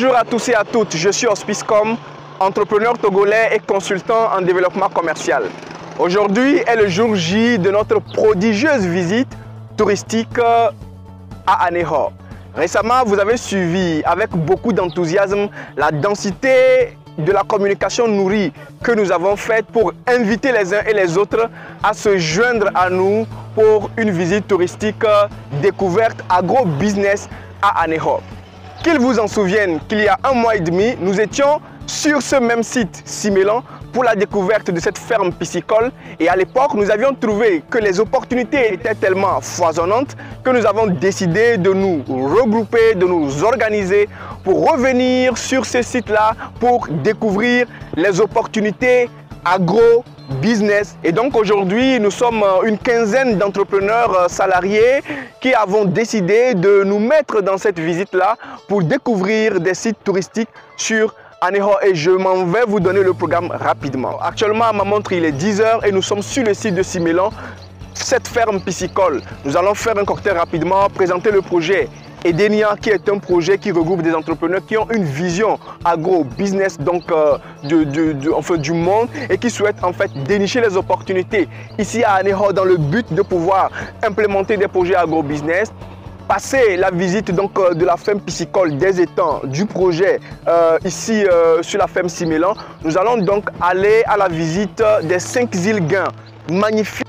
Bonjour à tous et à toutes, je suis Hospicecom, entrepreneur togolais et consultant en développement commercial. Aujourd'hui est le jour J de notre prodigieuse visite touristique à Anéhor. Récemment, vous avez suivi avec beaucoup d'enthousiasme la densité de la communication nourrie que nous avons faite pour inviter les uns et les autres à se joindre à nous pour une visite touristique découverte agro-business à Anéhor. Qu'ils vous en souviennent qu'il y a 1 mois et demi, nous étions sur ce même site Simélan pour la découverte de cette ferme piscicole, et à l'époque nous avions trouvé que les opportunités étaient tellement foisonnantes que nous avons décidé de nous regrouper, de nous organiser pour revenir sur ce site-là pour découvrir les opportunités agro-business. Et donc aujourd'hui, nous sommes une quinzaine d'entrepreneurs salariés qui avons décidé de nous mettre dans cette visite-là pour découvrir des sites touristiques sur Anéhor, et je m'en vais vous donner le programme rapidement. Actuellement, à ma montre, il est 10 h et nous sommes sur le site de Simélan, cette ferme piscicole. Nous allons faire un cocktail rapidement, présenter le projet Edenia, qui est un projet qui regroupe des entrepreneurs qui ont une vision agro-business donc du monde et qui souhaitent en fait dénicher les opportunités ici à Anéhor dans le but de pouvoir implémenter des projets agro-business. Passer la visite donc de la ferme piscicole, des étangs, du projet ici sur la ferme Simélan. Nous allons donc aller à la visite des 5 îles Guin, magnifiques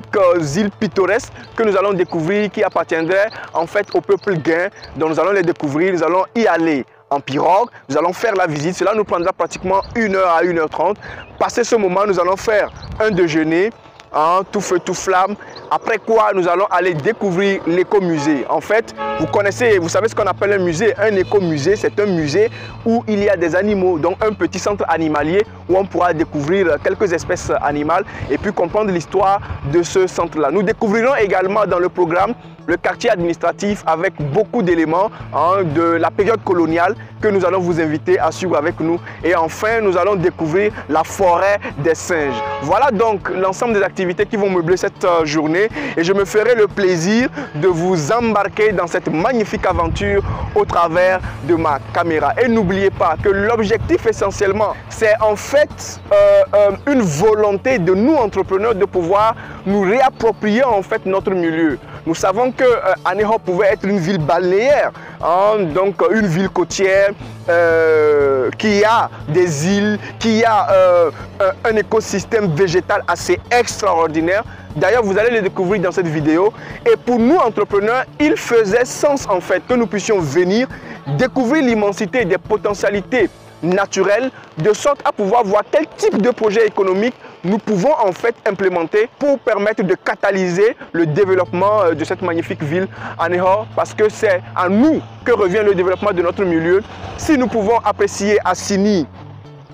îles pittoresques que nous allons découvrir, qui appartiendraient en fait au peuple Guin. Donc nous allons les découvrir, nous allons y aller en pirogue, nous allons faire la visite. Cela nous prendra pratiquement 1 h à 1 h 30. Passé ce moment, nous allons faire un déjeuner, tout feu, tout flamme. Après quoi, nous allons aller découvrir l'écomusée. En fait, vous savez ce qu'on appelle un musée. Un écomusée, c'est un musée où il y a des animaux, donc un petit centre animalier où on pourra découvrir quelques espèces animales et puis comprendre l'histoire de ce centre-là. Nous découvrirons également dans le programme le quartier administratif avec beaucoup d'éléments de la période coloniale que nous allons vous inviter à suivre avec nous. Et enfin, nous allons découvrir la forêt des singes. Voilà donc l'ensemble des activités qui vont meubler cette journée, et je me ferai le plaisir de vous embarquer dans cette magnifique aventure au travers de ma caméra. Et n'oubliez pas que l'objectif essentiellement, c'est en fait une volonté de nous entrepreneurs de pouvoir nous réapproprier en fait notre milieu. Nous savons que Anéhor pouvait être une ville balnéaire, donc une ville côtière qui a des îles, qui a un écosystème végétal assez extraordinaire. D'ailleurs, vous allez le découvrir dans cette vidéo. Et pour nous entrepreneurs, il faisait sens en fait que nous puissions venir découvrir l'immensité des potentialités naturelles, de sorte à pouvoir voir quel type de projet économique nous pouvons en fait implémenter pour permettre de catalyser le développement de cette magnifique ville Anéhor, parce que c'est à nous que revient le développement de notre milieu. Si nous pouvons apprécier Assini,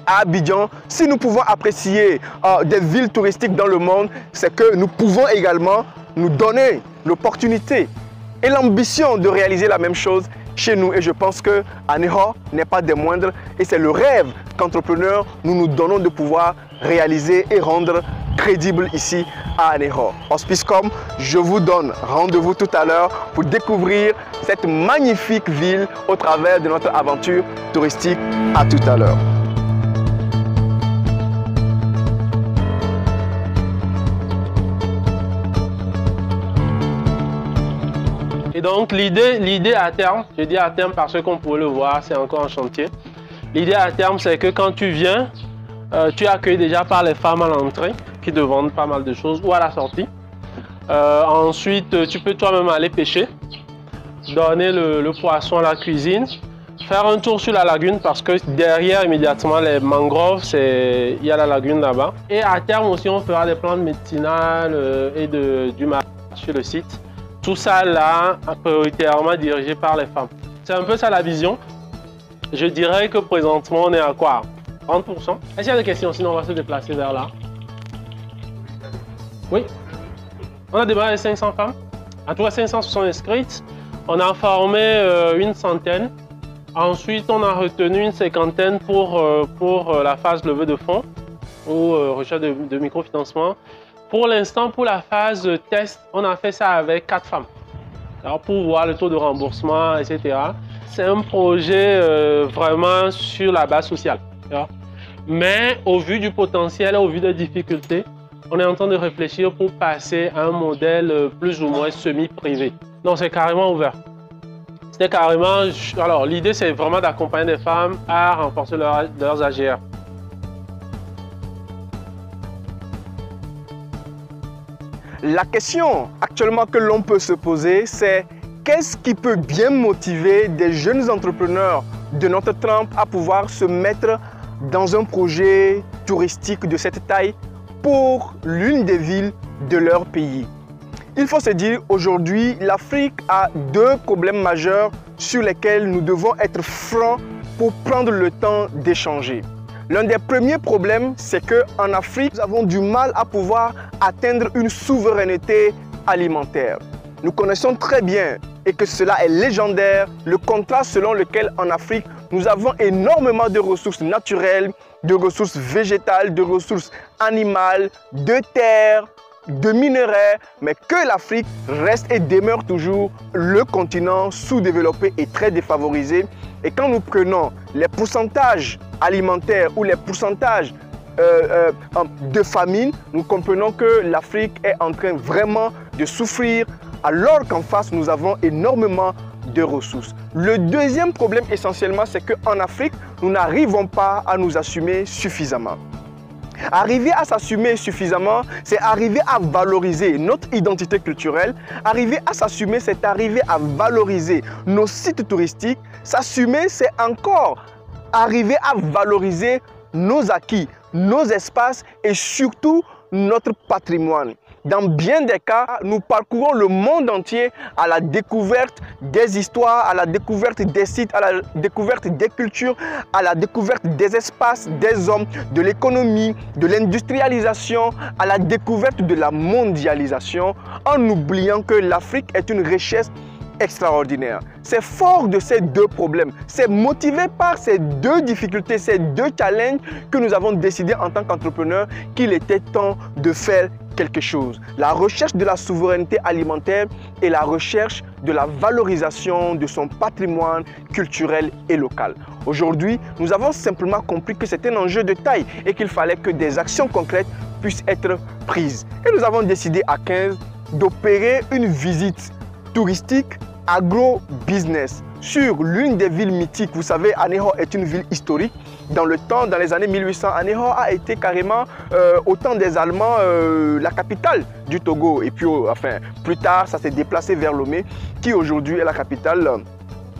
à Abidjan, si nous pouvons apprécier des villes touristiques dans le monde, c'est que nous pouvons également nous donner l'opportunité et l'ambition de réaliser la même chose chez nous. Et je pense que Anéhor n'est pas des moindres, et c'est le rêve qu'entrepreneurs nous nous donnons de pouvoir réaliser et rendre crédible ici à Anéhor. Hospicecom, je vous donne rendez-vous tout à l'heure pour découvrir cette magnifique ville au travers de notre aventure touristique. À tout à l'heure. Et donc l'idée à terme, je dis à terme parce qu'on pourrait le voir, c'est encore en chantier. L'idée à terme, c'est que quand tu viens, tu es accueilli déjà par les femmes à l'entrée qui te vendent pas mal de choses, ou à la sortie. Ensuite, tu peux toi-même aller pêcher, donner le poisson à la cuisine, faire un tour sur la lagune parce que derrière immédiatement les mangroves, il y a la lagune là-bas. Et à terme aussi, on fera des plantes médicinales et du mariage sur le site. Tout ça là, prioritairement dirigé par les femmes. C'est un peu ça la vision. Je dirais que présentement, on est à quoi? 30%. Est-ce qu'il y a des questions? Sinon, on va se déplacer vers là. Oui. On a démarré avec 500 femmes. En tout cas, 500 se sont inscrites. On a formé une centaine. Ensuite, on a retenu une cinquantaine pour la phase levée de fonds ou recherche de microfinancement. Pour l'instant, pour la phase test, on a fait ça avec 4 femmes. Alors pour voir le taux de remboursement, etc. c'est un projet vraiment sur la base sociale. Mais au vu du potentiel, au vu des difficultés, on est en train de réfléchir pour passer à un modèle plus ou moins semi-privé. Non, c'est carrément ouvert. C'est carrément... Alors, l'idée, c'est vraiment d'accompagner des femmes à renforcer leurs AGR. La question actuellement que l'on peut se poser, c'est qu'est-ce qui peut bien motiver des jeunes entrepreneurs de notre trempe à pouvoir se mettre dans un projet touristique de cette taille pour l'une des villes de leur pays? Il faut se dire, aujourd'hui, l'Afrique a deux problèmes majeurs sur lesquels nous devons être francs pour prendre le temps d'échanger. L'un des premiers problèmes, c'est qu'en Afrique, nous avons du mal à pouvoir atteindre une souveraineté alimentaire. Nous connaissons très bien, et que cela est légendaire, le contrat selon lequel en Afrique, nous avons énormément de ressources naturelles, de ressources végétales, de ressources animales, de terre, de minerais, mais que l'Afrique reste et demeure toujours le continent sous-développé et très défavorisé. Et quand nous prenons les pourcentages alimentaires ou les pourcentages de famine, nous comprenons que l'Afrique est en train vraiment de souffrir, alors qu'en face, nous avons énormément de ressources. Le deuxième problème essentiellement, c'est qu'en Afrique, nous n'arrivons pas à nous assumer suffisamment. Arriver à s'assumer suffisamment, c'est arriver à valoriser notre identité culturelle. Arriver à s'assumer, c'est arriver à valoriser nos sites touristiques. S'assumer, c'est encore arriver à valoriser nos acquis, nos espaces et surtout notre patrimoine. Dans bien des cas, nous parcourons le monde entier à la découverte des histoires, à la découverte des sites, à la découverte des cultures, à la découverte des espaces, des hommes, de l'économie, de l'industrialisation, à la découverte de la mondialisation, en oubliant que l'Afrique est une richesse extraordinaire. C'est fort de ces deux problèmes, c'est motivé par ces deux difficultés, ces deux challenges que nous avons décidé en tant qu'entrepreneurs qu'il était temps de faire quelque chose. La recherche de la souveraineté alimentaire et la recherche de la valorisation de son patrimoine culturel et local. Aujourd'hui, nous avons simplement compris que c'était un enjeu de taille et qu'il fallait que des actions concrètes puissent être prises. Et nous avons décidé à 15 d'opérer une visite touristique agro-business sur l'une des villes mythiques. Vous savez, Anéhor est une ville historique. Dans le temps, dans les années 1800, Anéhor a été carrément, au temps des Allemands, la capitale du Togo. Et puis, plus tard, ça s'est déplacé vers Lomé, qui aujourd'hui est la capitale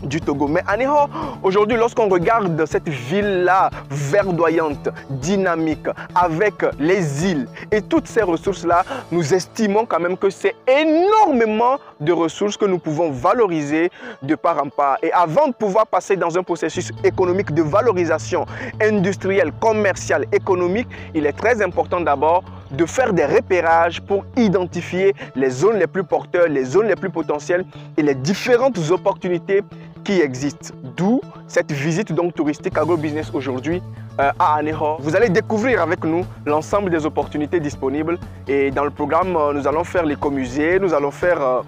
du Togo. Mais Anéhor, aujourd'hui, lorsqu'on regarde cette ville-là verdoyante, dynamique, avec les îles et toutes ces ressources-là, nous estimons quand même que c'est énormément de ressources que nous pouvons valoriser de part en part. Et avant de pouvoir passer dans un processus économique de valorisation industrielle, commerciale, économique, il est très important d'abord de faire des repérages pour identifier les zones les plus porteurs, les zones les plus potentielles et les différentes opportunités qui existent. D'où cette visite donc touristique agro-business aujourd'hui à Anéhor. Vous allez découvrir avec nous l'ensemble des opportunités disponibles et dans le programme, nous allons faire l'écomusée, nous allons faire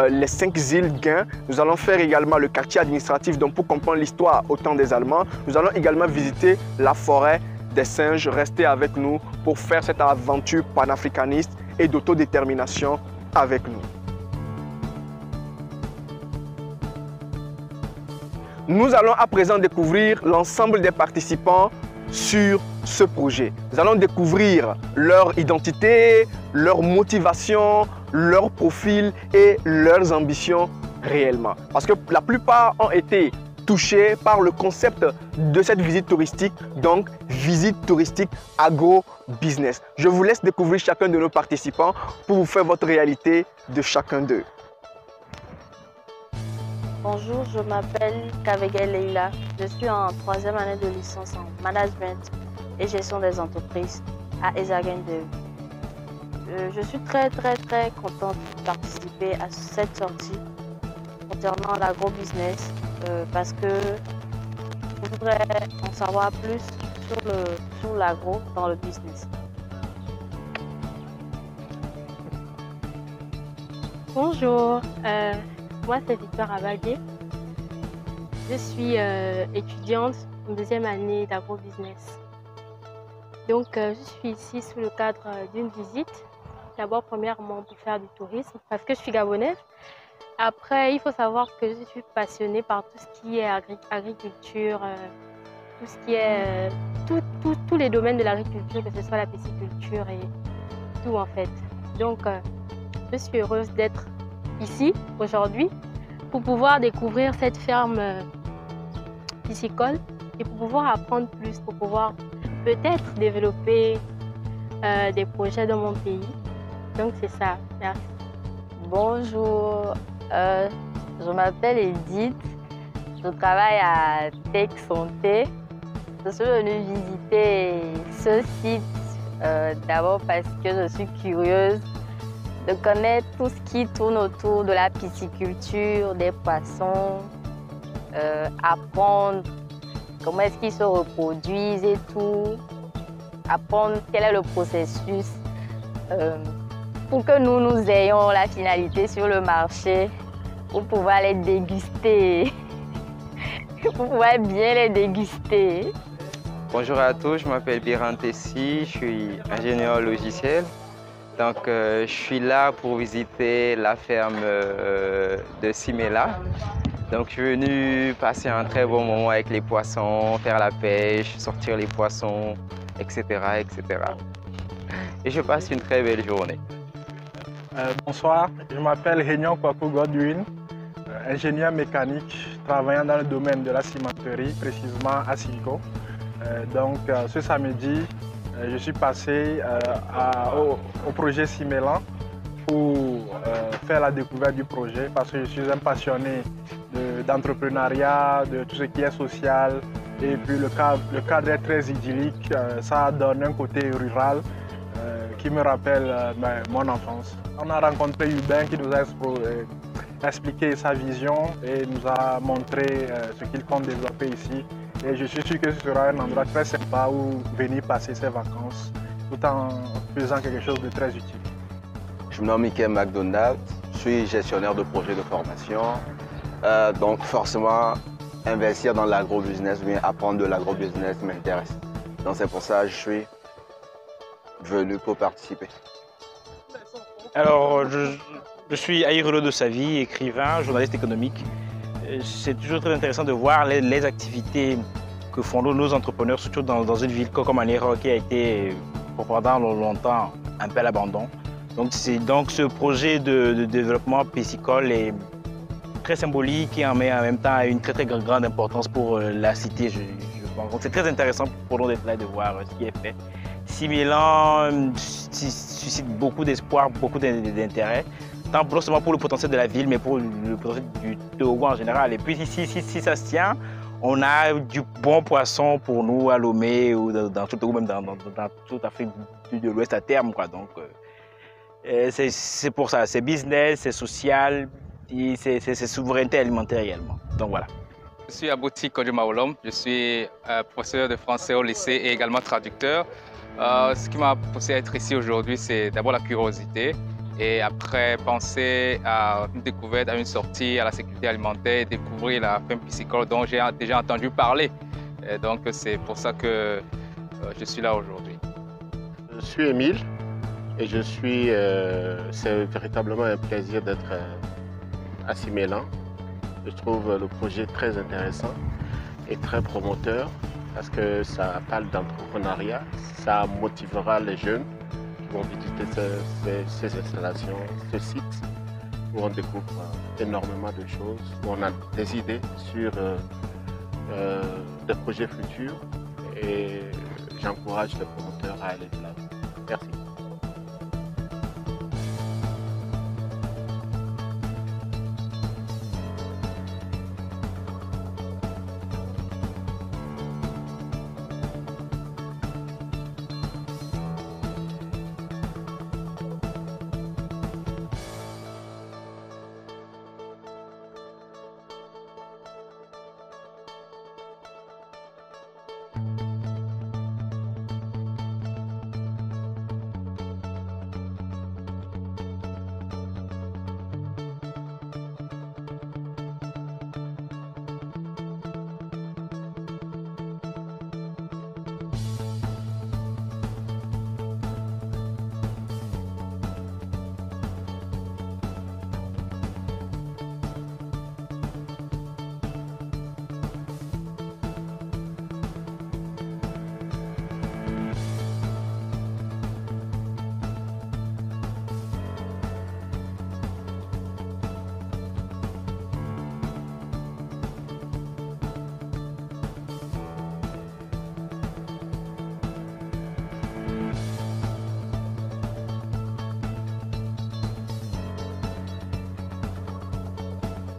les 5 îles Guin, nous allons faire également le quartier administratif donc pour comprendre l'histoire au temps des Allemands. Nous allons également visiter la forêt des singes. Restez avec nous pour faire cette aventure panafricaniste et d'autodétermination avec nous. Nous allons à présent découvrir l'ensemble des participants sur ce projet. Nous allons découvrir leur identité, leur motivation, leur profil et leurs ambitions réellement. Parce que la plupart ont été touchés par le concept de cette visite touristique, donc visite touristique agro-business. Je vous laisse découvrir chacun de nos participants pour vous faire votre réalité de chacun d'eux. Bonjour, je m'appelle Kavegel Leila. Je suis en 3e année de licence en management et gestion des entreprises à Ezagen 2. Je suis très contente de participer à cette sortie concernant l'agro-business parce que je voudrais en savoir plus sur l'agro dans le business. Bonjour, moi c'est Victoire Abadier. Je suis étudiante en deuxième année d'agro-business. Donc, je suis ici sous le cadre d'une visite. D'abord, premièrement, pour faire du tourisme, parce que je suis gabonaise. Après, il faut savoir que je suis passionnée par tout ce qui est agriculture, tout ce qui est tous les domaines de l'agriculture, que ce soit la pisciculture et tout en fait. Donc, je suis heureuse d'être ici aujourd'hui pour pouvoir découvrir cette ferme piscicole et pour pouvoir apprendre plus, pour pouvoir peut-être développer des projets dans mon pays. Donc, c'est ça. Merci. Bonjour, je m'appelle Edith, je travaille à Tech Santé. Je suis venue visiter ce site d'abord parce que je suis curieuse de connaître tout ce qui tourne autour de la pisciculture, des poissons, apprendre comment est-ce qu'ils se reproduisent et tout, apprendre quel est le processus pour que nous ayons la finalité sur le marché, pour pouvoir les déguster, pour pouvoir bien les déguster. Bonjour à tous, je m'appelle Biran Tessi, je suis ingénieur logiciel. Donc, je suis là pour visiter la ferme de Simela. Donc, je suis venu passer un très bon moment avec les poissons, faire la pêche, sortir les poissons, etc., etc. Et je passe une très belle journée. Bonsoir, je m'appelle Réunion Kwaku Godwin, ingénieur mécanique travaillant dans le domaine de la cimenterie, précisément à Silico. Donc, ce samedi, je suis passé au projet Simélan pour faire la découverte du projet parce que je suis un passionné d'entrepreneuriat, de tout ce qui est social et puis le cadre est très idyllique, ça donne un côté rural qui me rappelle mon enfance. On a rencontré Hubin qui nous a expliqué sa vision et nous a montré ce qu'il compte développer ici. Et je suis sûr que ce sera un endroit très sympa où venir passer ses vacances tout en faisant quelque chose de très utile. Je me nomme Michael McDonald, je suis gestionnaire de projet de formation. Donc forcément, investir dans l'agro-business, bien apprendre de l'agro-business m'intéresse. Donc c'est pour ça que je suis venu pour participer. Alors, je suis Aïrolo de Savy, écrivain, journaliste économique. C'est toujours très intéressant de voir les activités que font nos entrepreneurs, surtout dans une ville comme Anéro qui a été pendant longtemps un peu à l'abandon. Donc ce projet de développement piscicole est très symbolique et en même temps une très grande importance pour la cité, je pense. Donc c'est très intéressant pour nous d'être là et de voir ce qui est fait. Simélan suscite beaucoup d'espoir, beaucoup d'intérêt, tant non seulement pour le potentiel de la ville, mais pour le potentiel du Togo en général. Et puis si ça se tient, on a du bon poisson pour nous à Lomé ou dans tout le Togo, même dans toute l'Afrique de l'Ouest à terme, quoi. Donc c'est pour ça, c'est business, c'est social, c'est souveraineté alimentaire également. Donc voilà. Je suis Abouti Kodjumaolom, je suis professeur de français au lycée et également traducteur. Ce qui m'a poussé à être ici aujourd'hui, c'est d'abord la curiosité et après penser à une découverte, à une sortie, à la sécurité alimentaire et découvrir la ferme piscicole dont j'ai déjà entendu parler. Et donc c'est pour ça que je suis là aujourd'hui. Je suis Émile et c'est véritablement un plaisir d'être à Simélan. Je trouve le projet très intéressant et très promoteur parce que ça parle d'entrepreneuriat, ça motivera les jeunes qui vont visiter ces installations, ce site où on découvre énormément de choses, où on a des idées sur des projets futurs et j'encourage les promoteurs à aller de l'avant. Merci.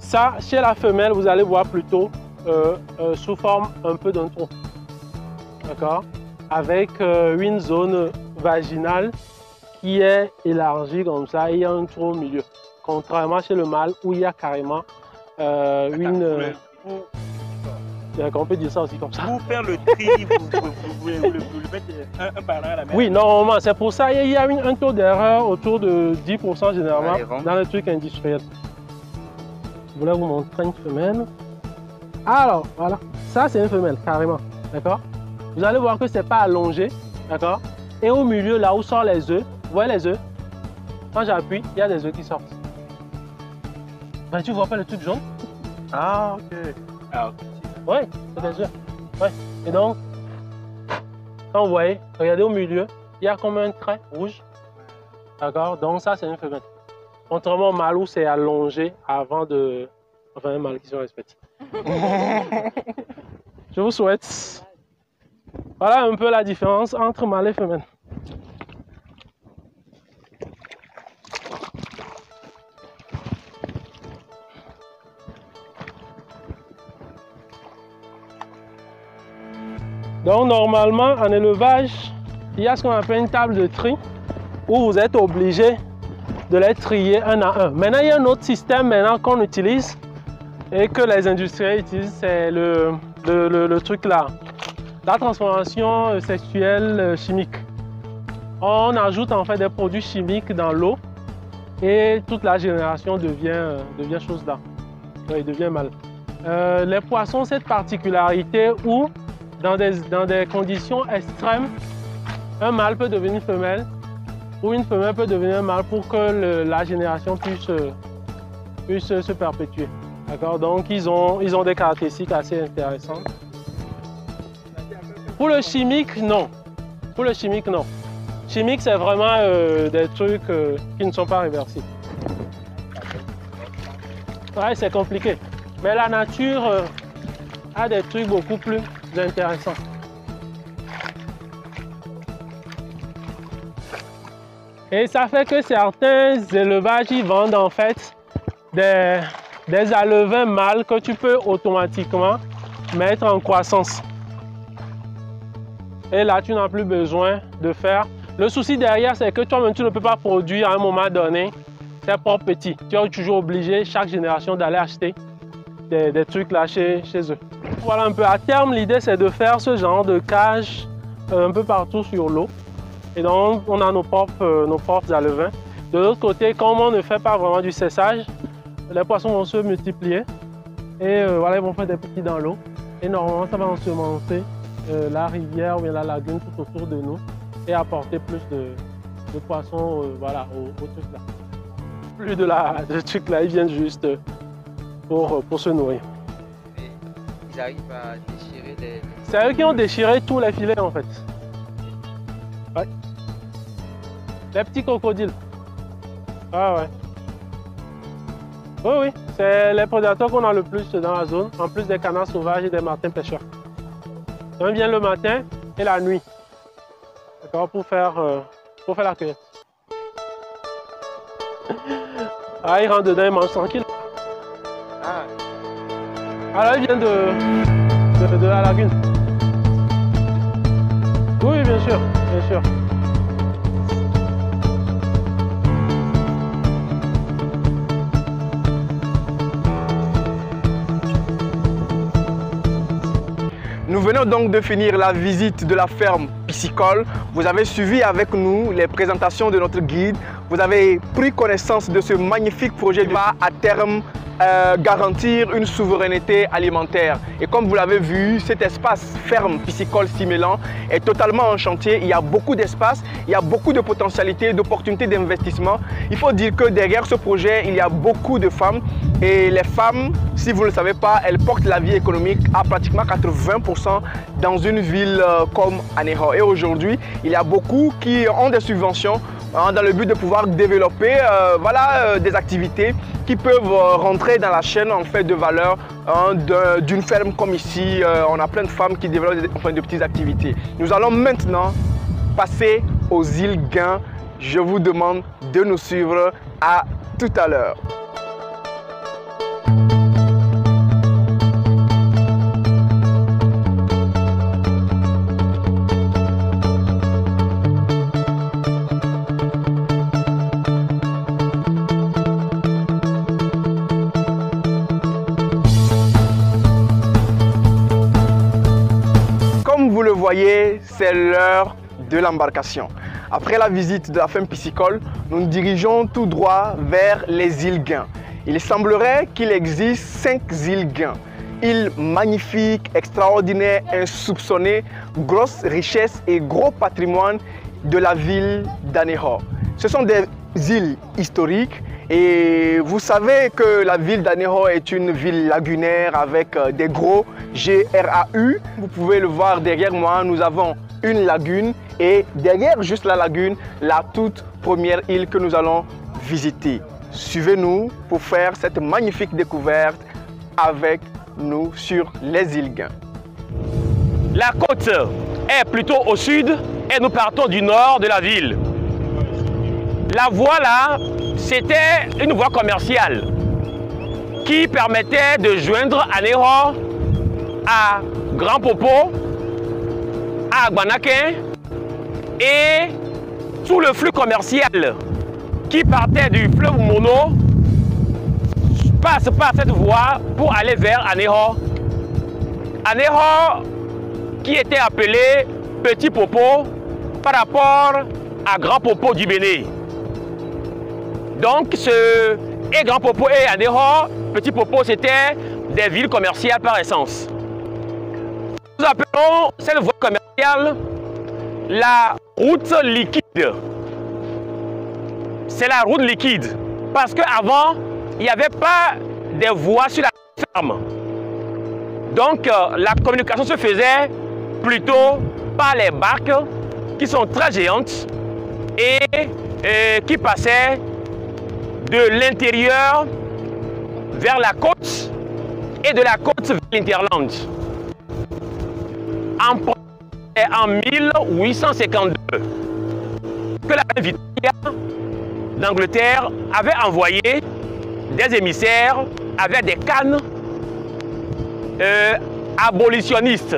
Ça, chez la femelle, vous allez voir plutôt sous forme un peu d'un tronc. D'accord? Avec une zone vaginale qui est élargie comme ça et il y a un trou au milieu. Contrairement chez le mâle où il y a carrément une... on peut dire ça aussi comme ça. Pour faire le tri, vous le mettez un par un à la mer. Oui, normalement, c'est pour ça qu'il y a un taux d'erreur autour de 10% généralement dans les trucs industriels. Je voulais vous montrer une femelle. Alors, voilà, ça c'est une femelle, carrément, d'accord? Vous allez voir que c'est pas allongé, d'accord? Et au milieu, là où sortent les œufs, vous voyez les œufs? Quand j'appuie, il y a des œufs qui sortent. Ben, tu vois pas le truc jaune? Ah, ok. Ah, ok. Oui, c'est des œufs. Ouais. Et donc, quand vous voyez, regardez au milieu, il y a comme un trait rouge. D'accord? Donc ça, c'est une femelle. Contrairement au mâle où c'est allongé avant de... Enfin, un mâle qui se respecte. Je vous souhaite... Voilà un peu la différence entre mâle et femelle. Donc normalement, en élevage, il y a ce qu'on appelle une table de tri où vous êtes obligé de les trier un à un. Maintenant, il y a un autre système qu'on utilise et que les industriels utilisent, c'est le truc là. La transformation sexuelle chimique. On ajoute en fait des produits chimiques dans l'eau et toute la génération devient chose là. Il devient mâle. Les poissons ont cette particularité où dans des conditions extrêmes, un mâle peut devenir femelle ou une femelle peut devenir un mâle pour que la génération puisse se perpétuer. D'accord? Donc ils ont des caractéristiques assez intéressantes. Pour le chimique, non. Pour le chimique, non. Chimique, c'est vraiment des trucs qui ne sont pas réversibles. Ouais, c'est compliqué. Mais la nature a des trucs beaucoup plus intéressants. Et ça fait que certains élevages, ils vendent en fait des alevins mâles que tu peux automatiquement mettre en croissance. Et là, tu n'as plus besoin de faire. Le souci derrière, c'est que toi-même, tu ne peux pas produire à un moment donné tes propres petits. Tu es toujours obligé, chaque génération, d'aller acheter des trucs là chez eux. Voilà un peu. À terme, l'idée, c'est de faire ce genre de cage un peu partout sur l'eau. Et donc, on a nos propres alevins. De l'autre côté, comme on ne fait pas vraiment du cessage, les poissons vont se multiplier. Et voilà, ils vont faire des petits dans l'eau. Et normalement, ça va ensemencer la rivière ou bien la lagune tout autour de nous et apporter plus de poissons voilà, au truc là. Plus de truc là, ils viennent juste pour se nourrir. Et ils arrivent à déchirer les... C'est eux qui ont déchiré tous les filets en fait. Ouais. Les petits crocodiles. Ah ouais. Oui, oui, c'est les prédateurs qu'on a le plus dans la zone, en plus des canards sauvages et des martins pêcheurs. On vient le matin et la nuit, d'accord, pour faire la cueillette. Ah, ils rentrent dedans, ils mangent tranquille. Ah. Alors, ils viennent de la lagune. Oui, bien sûr, bien sûr. Nous venons donc de finir la visite de la ferme piscicole. Vous avez suivi avec nous les présentations de notre guide. Vous avez pris connaissance de ce magnifique projet qui va à terme garantir une souveraineté alimentaire. Et comme vous l'avez vu, cet espace ferme piscicole Simélan est totalement en chantier. Il y a beaucoup d'espace, il y a beaucoup de potentialités, d'opportunités d'investissement. Il faut dire que derrière ce projet, il y a beaucoup de femmes. Et les femmes, si vous ne le savez pas, elles portent la vie économique à pratiquement 80% dans une ville comme Anéro. Et aujourd'hui, il y a beaucoup qui ont des subventions dans le but de pouvoir développer des activités qui peuvent rentrer dans la chaîne en fait, de valeur d'une ferme comme ici. On a plein de femmes qui développent de petites activités. Nous allons maintenant passer aux îles Gain. Je vous demande de nous suivre. À tout à l'heure. vous le voyez, c'est l'heure de l'embarcation. Après la visite de la ferme piscicole, nous nous dirigeons tout droit vers les îles Guin. Il semblerait qu'il existe 5 îles Guin. Îles magnifiques, extraordinaires, insoupçonnées, grosse richesse et gros patrimoine de la ville d'Anéhor. Ce sont des îles historiques et vous savez que la ville d'Anéhor est une ville lagunaire avec des gros GRAU. Vous pouvez le voir derrière moi, nous avons une lagune et derrière juste la lagune, la toute première île que nous allons visiter. Suivez-nous pour faire cette magnifique découverte avec nous sur les îles Guin. La côte est plutôt au sud et nous partons du nord de la ville. La voie là, c'était une voie commerciale qui permettait de joindre Anéhor à Grand Popo, à Gbanakin et tout le flux commercial qui partait du fleuve Mono passe par cette voie pour aller vers Anéhor. Anéhor qui était appelé Petit Popo par rapport à Grand Popo du Bénin. Donc et Grand Popo et Anéhor, Petit Popo, c'était des villes commerciales par essence. Nous appelons cette voie commerciale la route liquide. C'est la route liquide parce qu'avant, il n'y avait pas de voies sur la ferme. Donc la communication se faisait plutôt par les barques qui sont très géantes et qui passaient de l'intérieur vers la côte et de la côte vers l'Interland. En 1852, que la reine Victoria d'Angleterre avait envoyé des émissaires avec des cannes abolitionnistes.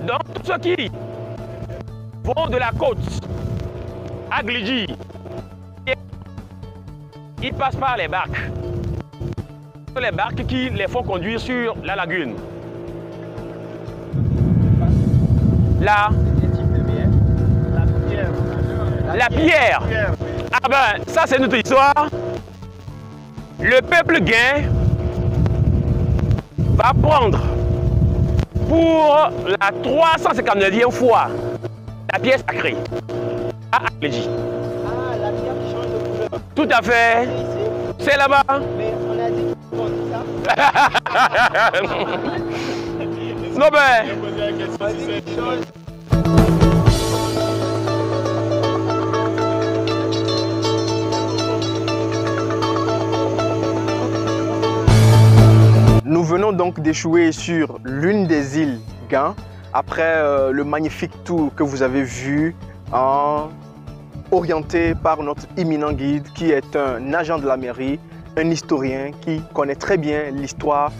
Donc tous ceux qui vont de la côte à Glidji, ils passent par les barques. Les barques qui les font conduire sur la lagune. Là, la pierre. Ah ben, ça c'est notre histoire. Le peuple Guin va prendre pour la 359e fois la pierre sacrée à Glidji. Ah, la pierre qui change de couleur. Tout à fait. C'est là-bas. Mais on a dit qu'on dit ça. Non ben. Nous venons donc d'échouer sur l'une des îles Guin après le magnifique tour que vous avez vu, orienté par notre éminent guide qui est un agent de la mairie, un historien qui connaît très bien l'histoire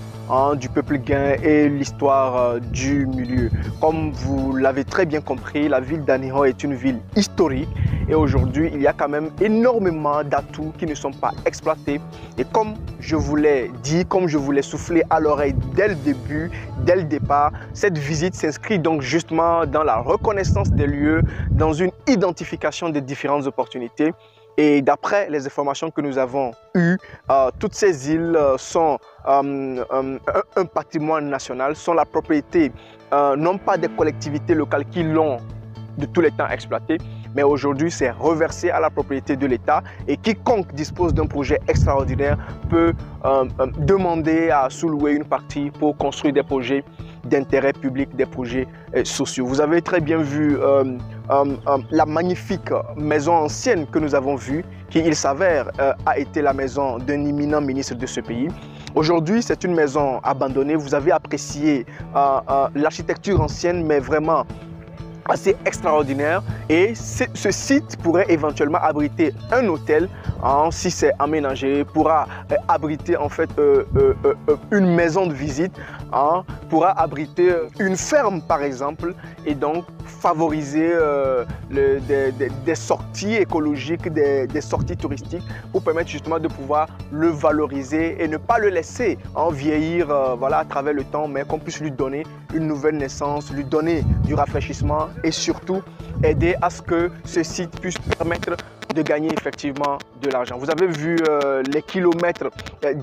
du peuple Guin et l'histoire du milieu. Comme vous l'avez très bien compris, la ville d'Anéhor est une ville historique et aujourd'hui il y a quand même énormément d'atouts qui ne sont pas exploités. Et comme je vous l'ai dit, comme je vous l'ai soufflé à l'oreille dès le début, dès le départ, cette visite s'inscrit donc justement dans la reconnaissance des lieux, dans une identification des différentes opportunités. Et d'après les informations que nous avons eues, toutes ces îles sont un patrimoine national, sont la propriété non pas des collectivités locales qui l'ont de tous les temps exploité, mais aujourd'hui c'est reversé à la propriété de l'État et quiconque dispose d'un projet extraordinaire peut demander à sous-louer une partie pour construire des projets d'intérêt public, des projets sociaux. Vous avez très bien vu la magnifique maison ancienne que nous avons vue, qui il s'avère a été la maison d'un éminent ministre de ce pays. Aujourd'hui, c'est une maison abandonnée. Vous avez apprécié l'architecture ancienne, mais vraiment assez extraordinaire, et ce site pourrait éventuellement abriter un hôtel, si c'est aménagé, pourra abriter en fait une maison de visite, pourra abriter une ferme par exemple, et donc favoriser des sorties écologiques, des sorties touristiques pour permettre justement de pouvoir le valoriser et ne pas le laisser vieillir voilà, à travers le temps, mais qu'on puisse lui donner une nouvelle naissance, lui donner du rafraîchissement et surtout aider à ce que ce site puisse permettre de gagner effectivement de l'argent. Vous avez vu les kilomètres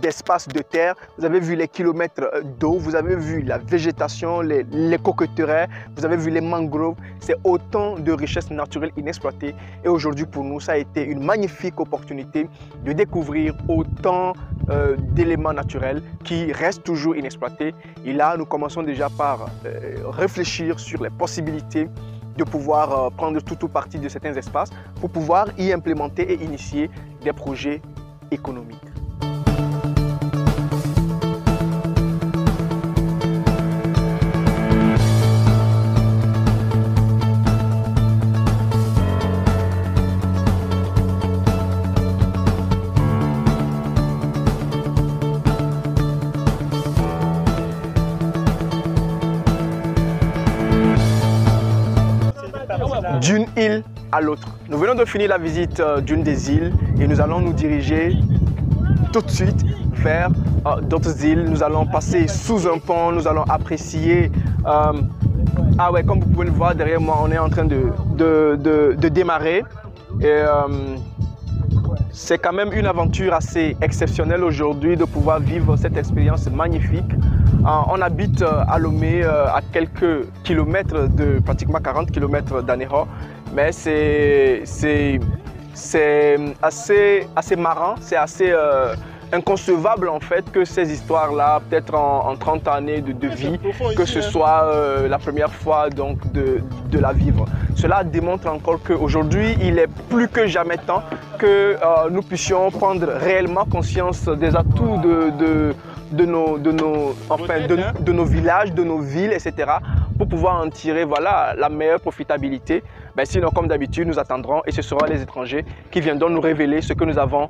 d'espace de terre, vous avez vu les kilomètres d'eau, vous avez vu la végétation, les coquetterais, vous avez vu les mangroves. C'est autant de richesses naturelles inexploitées. Et aujourd'hui, pour nous, ça a été une magnifique opportunité de découvrir autant d'éléments naturels qui restent toujours inexploités. Et là, nous commençons déjà par réfléchir sur les possibilités de pouvoir prendre tout ou partie de certains espaces pour pouvoir y implémenter et initier des projets économiques. D'une île à l'autre. Nous venons de finir la visite d'une des îles et nous allons nous diriger tout de suite vers d'autres îles. Nous allons passer sous un pont, nous allons apprécier. Ah ouais, comme vous pouvez le voir derrière moi, on est en train de démarrer. Et c'est quand même une aventure assez exceptionnelle aujourd'hui de pouvoir vivre cette expérience magnifique. On habite à Lomé, à quelques kilomètres de pratiquement 40 km d'Anéro, mais c'est assez marrant, c'est assez inconcevable en fait que ces histoires-là, peut-être en 30 années de vie, que ce soit la première fois donc de la vivre. Cela démontre encore qu'aujourd'hui, il est plus que jamais temps que nous puissions prendre réellement conscience des atouts de nos villages, de nos villes, etc. pour pouvoir en tirer voilà, la meilleure profitabilité. Ben, sinon, comme d'habitude, nous attendrons et ce seront les étrangers qui viendront nous révéler ce que nous avons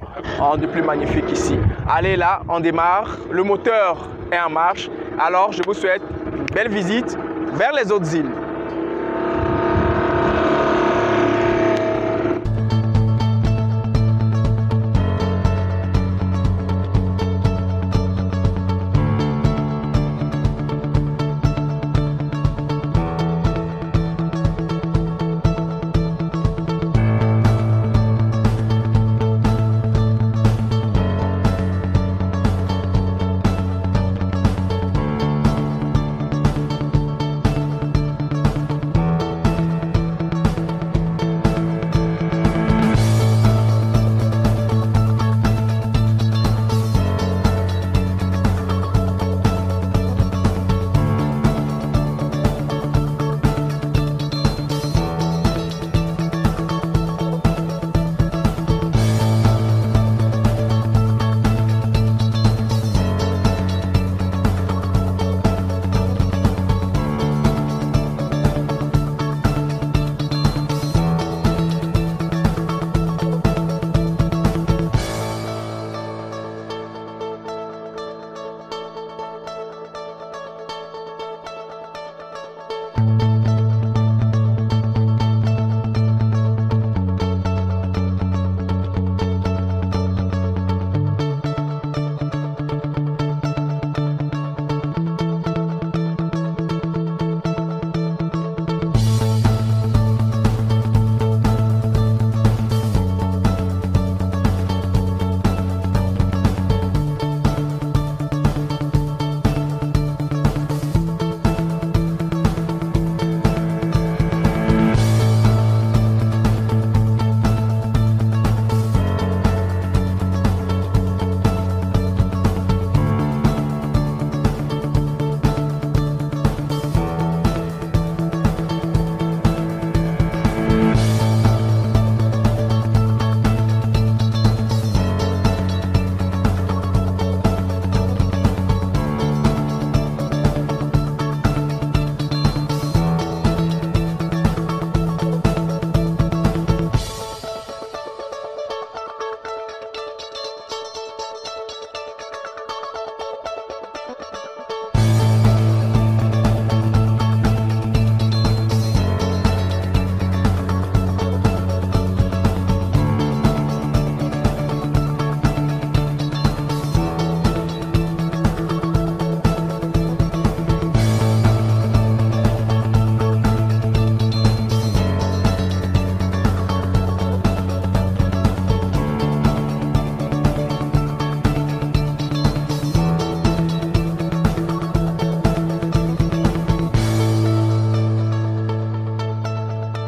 de plus magnifique ici. Allez là, on démarre. Le moteur est en marche. Alors, je vous souhaite une belle visite vers les autres îles.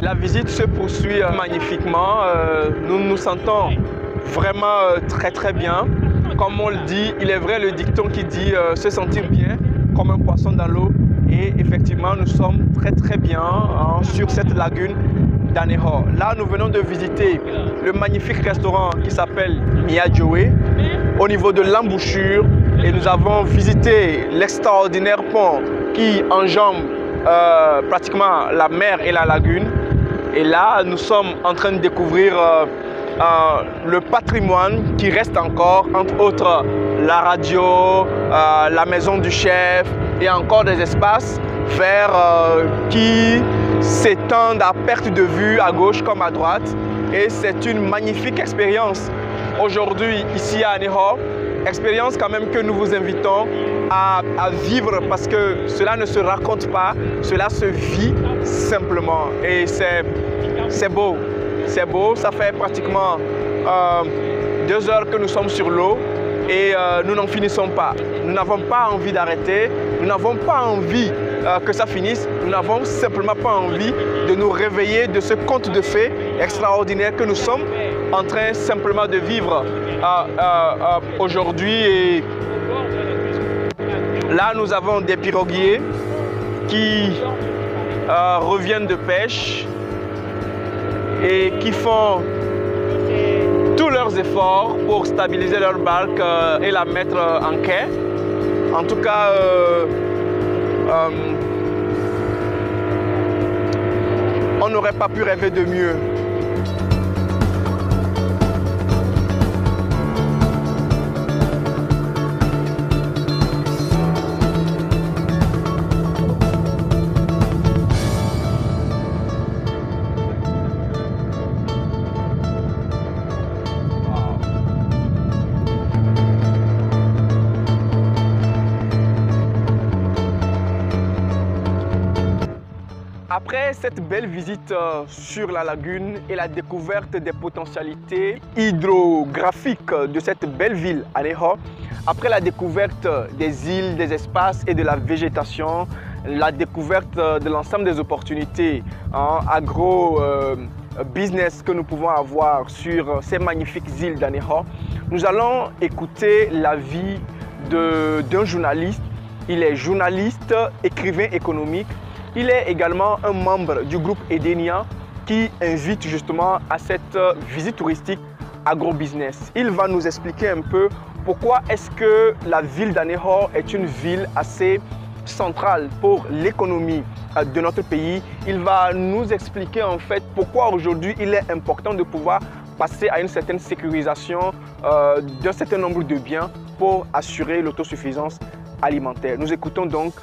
La visite se poursuit magnifiquement. Nous nous sentons vraiment très bien. Comme on le dit, il est vrai le dicton qui dit se sentir bien comme un poisson dans l'eau. Et effectivement, nous sommes très bien sur cette lagune d'Anéhor. Là, nous venons de visiter le magnifique restaurant qui s'appelle Miadjoé au niveau de l'embouchure. Et nous avons visité l'extraordinaire pont qui enjambe pratiquement la mer et la lagune. Et là, nous sommes en train de découvrir le patrimoine qui reste encore, entre autres la radio, la maison du chef et encore des espaces verts qui s'étendent à perte de vue à gauche comme à droite. Et c'est une magnifique expérience aujourd'hui ici à Anéhor. Expérience quand même que nous vous invitons à vivre parce que cela ne se raconte pas, cela se vit simplement. Et c'est beau. C'est beau, ça fait pratiquement 2 heures que nous sommes sur l'eau et nous n'en finissons pas. Nous n'avons pas envie d'arrêter, nous n'avons pas envie que ça finisse, nous n'avons simplement pas envie de nous réveiller de ce conte de fées extraordinaire que nous sommes en train simplement de vivre aujourd'hui. Et là, nous avons des piroguiers qui reviennent de pêche et qui font tous leurs efforts pour stabiliser leur barque et la mettre en quai. En tout cas, on n'aurait pas pu rêver de mieux. Après cette belle visite sur la lagune et la découverte des potentialités hydrographiques de cette belle ville Anéhor, après la découverte des îles, des espaces et de la végétation, la découverte de l'ensemble des opportunités agro-business que nous pouvons avoir sur ces magnifiques îles d'Anéhor, nous allons écouter la vie d'un journaliste. Il est journaliste, écrivain économique. Il est également un membre du groupe Edenia qui invite justement à cette visite touristique agro-business. Il va nous expliquer un peu pourquoi est-ce que la ville d'Anéhor est une ville assez centrale pour l'économie de notre pays. Il va nous expliquer en fait pourquoi aujourd'hui il est important de pouvoir passer à une certaine sécurisation d'un certain nombre de biens pour assurer l'autosuffisance alimentaire. Nous écoutons donc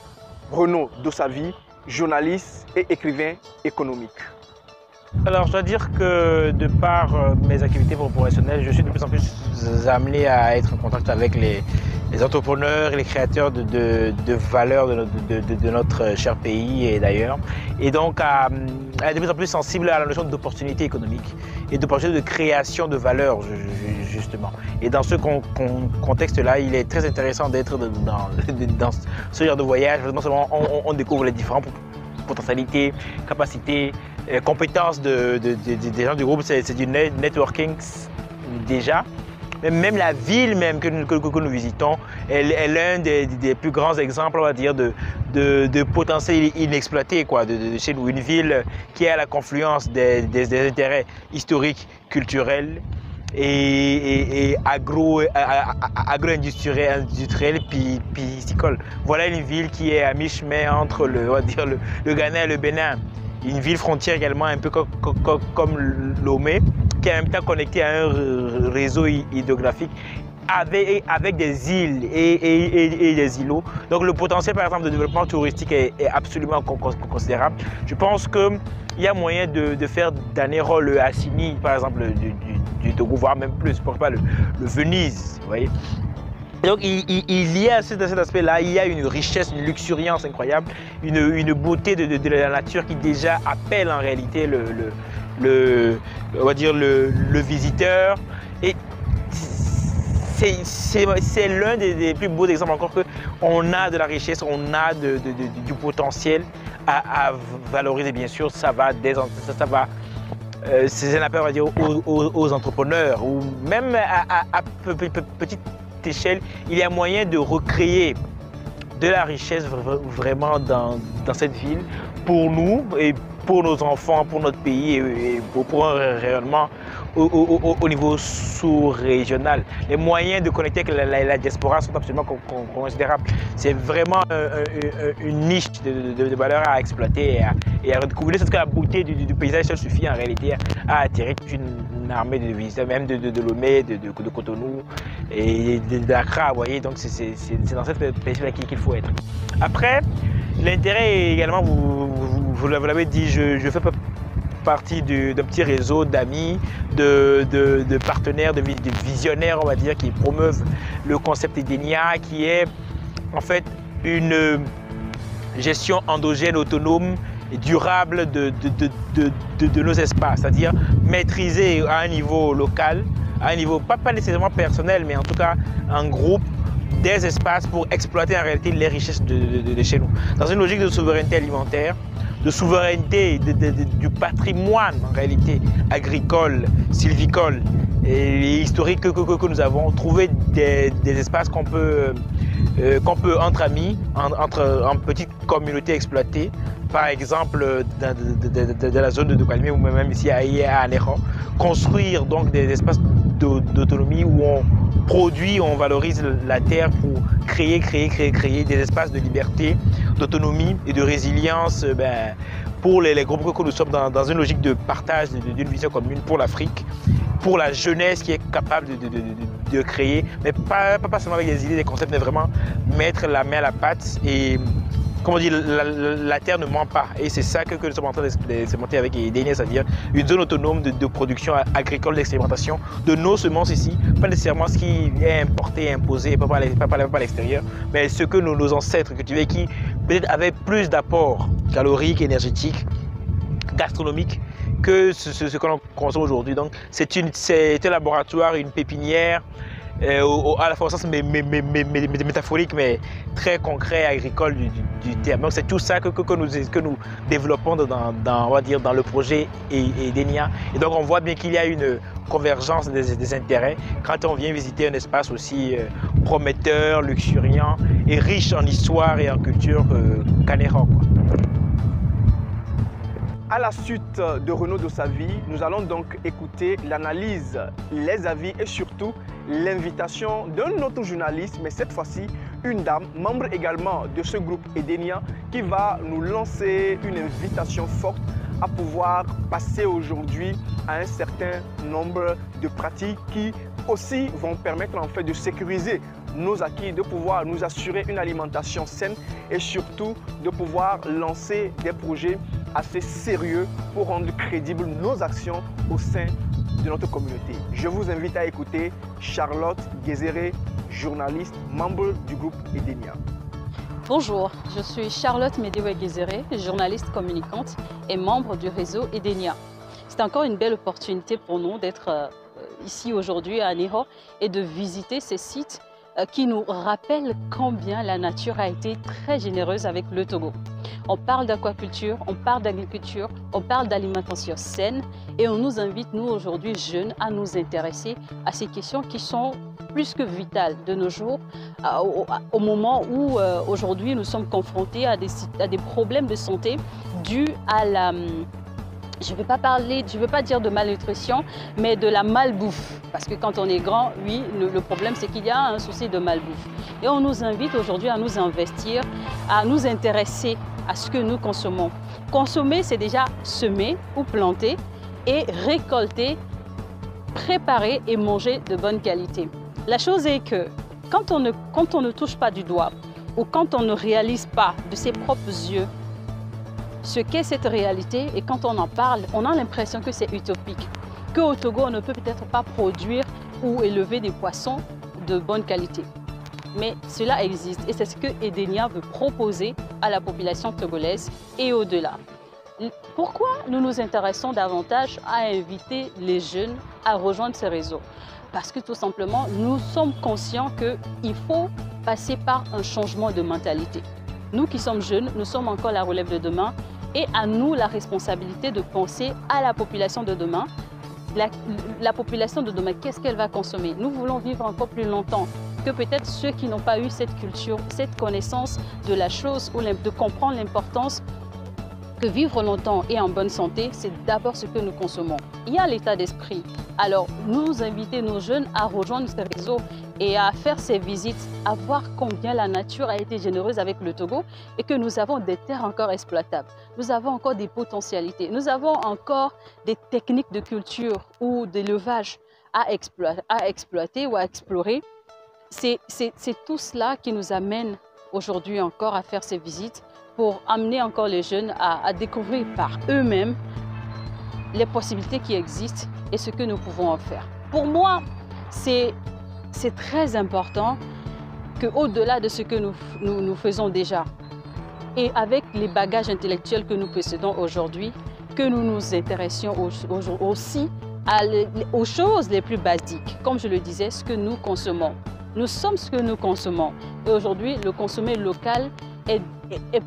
Renaud Dossavi, journaliste et écrivain économique. Alors, je dois dire que de par mes activités professionnelles, je suis de plus en plus amené à être en contact avec les entrepreneurs et les créateurs de valeurs de notre cher pays et d'ailleurs. Et donc, à être de plus en plus sensible à la notion d'opportunité économique et d'opportunité de création de valeur, justement. Et dans ce contexte-là, il est très intéressant d'être dans ce genre de voyage. Non seulement on découvre les différentes potentialités, capacités, compétences des gens du groupe, c'est du networking déjà. Mais même la ville même que nous visitons est l'un des plus grands exemples, on va dire, de potentiel inexploité, quoi, de chez nous. Une ville qui est à la confluence des intérêts historiques, culturels et agro-industriel puis piscicole. Voilà une ville qui est à mi-chemin entre le Ghana et le Bénin. Une ville frontière également, un peu comme Lomé, qui est en même temps connectée à un réseau hydrographique avec des îles et des îlots. Donc le potentiel par exemple de développement touristique est absolument considérable. Je pense qu'il y a moyen de faire d'Anéhor le Assini par exemple du Togo, voire même plus, pourquoi pas le Venise, vous voyez. Donc il y a cet aspect-là, il y a une richesse, une luxuriance incroyable, une beauté de la nature qui déjà appelle en réalité on va dire le visiteur. Et c'est l'un des plus beaux exemples encore qu'on a de la richesse, on a du potentiel à valoriser, bien sûr, ça va c'est un appel, on va dire, aux entrepreneurs, ou même à petite échelle, il y a moyen de recréer de la richesse vraiment dans cette ville pour nous et pour nos enfants, pour notre pays et pour un rayonnement au niveau sous-régional. Les moyens de connecter avec la diaspora sont absolument considérables. C'est vraiment une niche de valeur à exploiter et à redécouvrir. C'est ce que la beauté du paysage seul suffit en réalité à attirer toute une armée de visiteurs, même de Lomé, de Cotonou et d'Accra. Vous voyez, donc c'est dans cette perspective qu'il faut être. Après, l'intérêt est également, vous l'avez dit, je fais partie d'un petit réseau d'amis, de partenaires, de visionnaires, on va dire, qui promeuvent le concept Edenia, qui est en fait une gestion endogène, autonome et durable de nos espaces, c'est-à-dire maîtriser à un niveau local, à un niveau pas nécessairement personnel, mais en tout cas en groupe, des espaces pour exploiter en réalité les richesses de chez nous. Dans une logique de souveraineté alimentaire, de souveraineté du patrimoine en réalité agricole, sylvicole et historique que nous avons, trouver des espaces qu'on peut entre amis, en petites communautés exploiter, par exemple de la zone de Kalmé ou même ici à Anéro, construire donc des espaces d'autonomie où on produit, on valorise la terre pour créer des espaces de liberté, d'autonomie et de résilience pour les groupes que nous sommes dans une logique de partage d'une vision commune pour l'Afrique, pour la jeunesse qui est capable de créer, mais pas seulement avec des idées, des concepts, mais vraiment mettre la main à la pâte et comme on dit, la terre ne ment pas. Et c'est ça que nous sommes en train d'expérimenter avec Edenia, c'est-à-dire une zone autonome de production agricole, d'expérimentation de nos semences ici, pas nécessairement ce qui est importé, imposé, pas par l'extérieur, mais ce que nos ancêtres cultivaient qui peut-être avaient plus d'apports caloriques, énergétiques, gastronomiques que ce que l'on consomme aujourd'hui. Donc c'est un laboratoire, une pépinière, à la fois au sens métaphorique, mais très concret, agricole du terme. Donc c'est tout ça que nous développons on va dire, dans le projet Edenia. Et donc on voit bien qu'il y a une convergence des intérêts quand on vient visiter un espace aussi prometteur, luxuriant et riche en histoire et en culture qu'Anéro. À la suite de Renaud Dossavi, nous allons donc écouter l'analyse, les avis et surtout l'invitation d'un autre journaliste, mais cette fois-ci une dame, membre également de ce groupe Edenia, qui va nous lancer une invitation forte à pouvoir passer aujourd'hui à un certain nombre de pratiques qui aussi vont permettre en fait de sécuriser nos acquis, de pouvoir nous assurer une alimentation saine et surtout de pouvoir lancer des projets assez sérieux pour rendre crédibles nos actions au sein de notre communauté. Je vous invite à écouter Charlotte Guézéré, journaliste, membre du groupe Edenia. Bonjour, je suis Charlotte Médéoué-Guézéré, journaliste communicante et membre du réseau Edenia. C'est encore une belle opportunité pour nous d'être ici aujourd'hui à Anéro et de visiter ces sites qui nous rappellent combien la nature a été très généreuse avec le Togo. On parle d'aquaculture, on parle d'agriculture, on parle d'alimentation saine et on nous invite, nous aujourd'hui jeunes, à nous intéresser à ces questions qui sont plus que vitales de nos jours, au moment où aujourd'hui nous sommes confrontés à des problèmes de santé dus à la... Je ne veux pas dire de malnutrition, mais de la malbouffe. Parce que quand on est grand, oui, le problème c'est qu'il y a un souci de malbouffe. Et on nous invite aujourd'hui à nous investir, à nous intéresser à ce que nous consommons. Consommer, c'est déjà semer ou planter et récolter, préparer et manger de bonne qualité. La chose est que quand on ne touche pas du doigt ou quand on ne réalise pas de ses propres yeux ce qu'est cette réalité, et quand on en parle, on a l'impression que c'est utopique, qu'au Togo, on ne peut peut-être pas produire ou élever des poissons de bonne qualité. Mais cela existe et c'est ce que Edenia veut proposer à la population togolaise et au-delà. Pourquoi nous nous intéressons davantage à inviter les jeunes à rejoindre ces réseaux? Parce que tout simplement, nous sommes conscients qu'il faut passer par un changement de mentalité. Nous qui sommes jeunes, nous sommes encore la relève de demain et à nous la responsabilité de penser à la population de demain. La population de demain, qu'est-ce qu'elle va consommer? Nous voulons vivre encore plus longtemps que peut-être ceux qui n'ont pas eu cette culture, cette connaissance de la chose ou de comprendre l'importance que vivre longtemps et en bonne santé, c'est d'abord ce que nous consommons. Il y a l'état d'esprit. Alors, nous inviter nos jeunes à rejoindre ces réseaux et à faire ces visites, à voir combien la nature a été généreuse avec le Togo et que nous avons des terres encore exploitables. Nous avons encore des potentialités. Nous avons encore des techniques de culture ou d'élevage à exploiter ou à explorer. C'est tout cela qui nous amène aujourd'hui encore à faire ces visites pour amener encore les jeunes à découvrir par eux-mêmes les possibilités qui existent et ce que nous pouvons en faire. Pour moi, c'est très important qu'au-delà de ce que nous faisons déjà et avec les bagages intellectuels que nous possédons aujourd'hui, que nous nous intéressions aussi aux choses les plus basiques. Comme je le disais, ce que nous consommons. Nous sommes ce que nous consommons. Et aujourd'hui, le consommer local est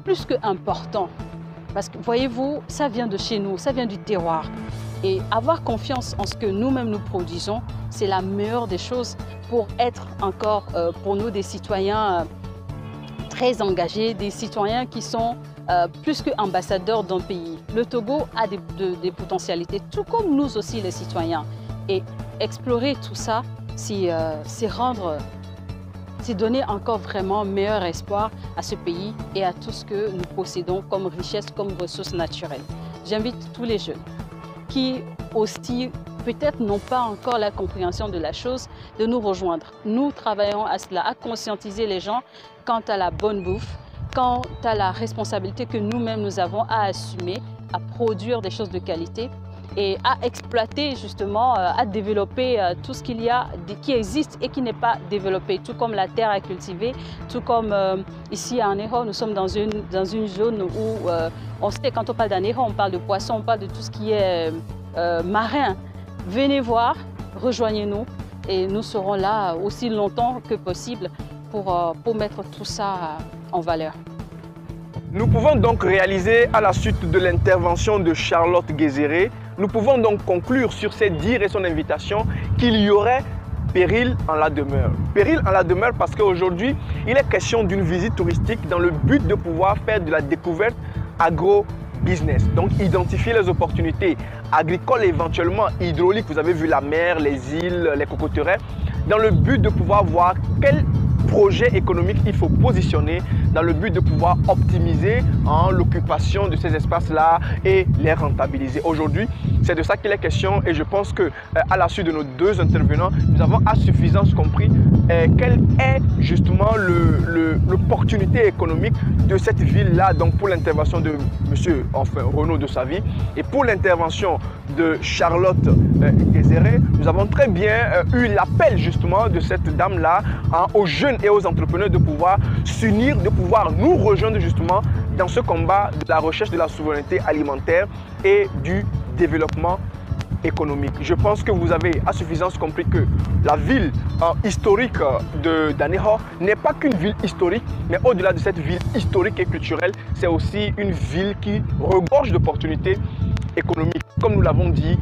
plus qu'important. Parce que, voyez-vous, ça vient de chez nous, ça vient du terroir. Et avoir confiance en ce que nous-mêmes nous produisons, c'est la meilleure des choses pour être encore, pour nous, des citoyens très engagés, des citoyens qui sont plus qu'ambassadeurs d'un pays. Le Togo a des potentialités, tout comme nous aussi, les citoyens. Et explorer tout ça, c'est donner encore vraiment meilleur espoir à ce pays et à tout ce que nous possédons comme richesse, comme ressources naturelles. J'invite tous les jeunes qui aussi peut-être n'ont pas encore la compréhension de la chose, de nous rejoindre. Nous travaillons à cela, à conscientiser les gens quant à la bonne bouffe, quant à la responsabilité que nous-mêmes nous avons à assumer, à produire des choses de qualité et à exploiter justement, à développer tout ce qu'il y a, qui existe et qui n'est pas développé, tout comme la terre à cultiver, tout comme ici à Anéro, nous sommes dans une zone où on sait, quand on parle d'Anéro, on parle de poissons, on parle de tout ce qui est marin. Venez voir, rejoignez-nous et nous serons là aussi longtemps que possible pour mettre tout ça en valeur. Nous pouvons donc réaliser, à la suite de l'intervention de Charlotte Guézéré, nous pouvons donc conclure sur cette dire et son invitation qu'il y aurait péril en la demeure. Péril en la demeure parce qu'aujourd'hui, il est question d'une visite touristique dans le but de pouvoir faire de la découverte agro-business. Donc identifier les opportunités agricoles et éventuellement hydrauliques. Vous avez vu la mer, les îles, les cocoteraies, dans le but de pouvoir voir quel projet économique il faut positionner dans le but de pouvoir optimiser l'occupation de ces espaces-là et les rentabiliser. Aujourd'hui, c'est de ça qu'il est question et je pense que à la suite de nos deux intervenants, nous avons à suffisance compris quelle est justement l'opportunité économique de cette ville-là. Donc pour l'intervention de M. Renaud de Savy et pour l'intervention de Charlotte Guézéré, nous avons très bien eu l'appel justement de cette dame-là aux jeunes et aux entrepreneurs de pouvoir s'unir, de pouvoir nous rejoindre justement dans ce combat de la recherche de la souveraineté alimentaire et du développement économique. Je pense que vous avez à suffisance compris que la ville historique d'Anéro n'est pas qu'une ville historique, mais au-delà de cette ville historique et culturelle, c'est aussi une ville qui regorge d'opportunités économiques. Comme nous l'avons dit,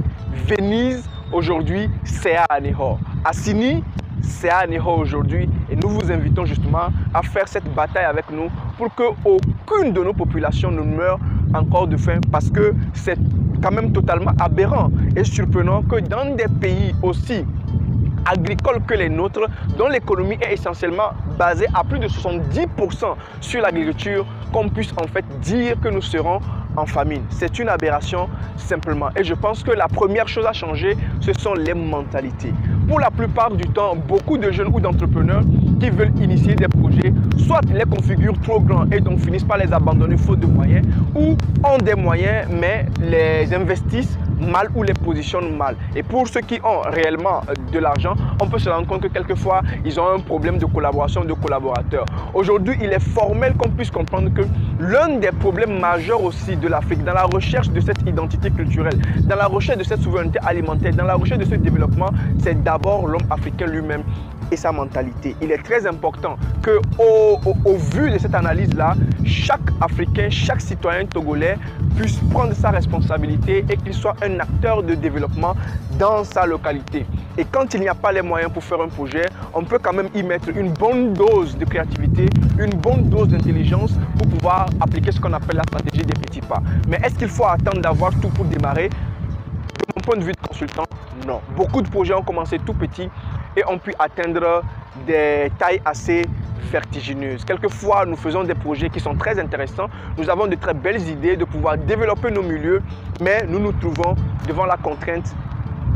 Venise aujourd'hui, c'est à Anéro. Assini, c'est à Anéro aujourd'hui et nous vous invitons justement à faire cette bataille avec nous pour qu'aucune de nos populations ne meure encore de faim parce que c'est quand même totalement aberrant et surprenant que dans des pays aussi agricoles que les nôtres, dont l'économie est essentiellement basée à plus de 70% sur l'agriculture, qu'on puisse en fait dire que nous serons en famine. C'est une aberration simplement. Et je pense que la première chose à changer, ce sont les mentalités. Pour la plupart du temps, beaucoup de jeunes ou d'entrepreneurs qui veulent initier des projets, soit les configurent trop grands et donc finissent par les abandonner faute de moyens, ou ont des moyens mais les investissent mal ou les positionnent mal. Et pour ceux qui ont réellement de l'argent, on peut se rendre compte que quelquefois, ils ont un problème de collaboration de collaborateurs. Aujourd'hui, il est formel qu'on puisse comprendre que l'un des problèmes majeurs aussi de l'Afrique, dans la recherche de cette identité culturelle, dans la recherche de cette souveraineté alimentaire, dans la recherche de ce développement, c'est d'abord l'homme africain lui-même. et sa mentalité. Il est très important qu'au vu de cette analyse-là, chaque Africain, chaque citoyen togolais puisse prendre sa responsabilité et qu'il soit un acteur de développement dans sa localité. Et quand il n'y a pas les moyens pour faire un projet, on peut quand même y mettre une bonne dose de créativité, une bonne dose d'intelligence pour pouvoir appliquer ce qu'on appelle la stratégie des petits pas. Mais est-ce qu'il faut attendre d'avoir tout pour démarrer? De mon point de vue de consultant, non. Beaucoup de projets ont commencé tout petits et ont pu atteindre des tailles assez vertigineuses. Quelquefois, nous faisons des projets qui sont très intéressants. Nous avons de très belles idées de pouvoir développer nos milieux, mais nous nous trouvons devant la contrainte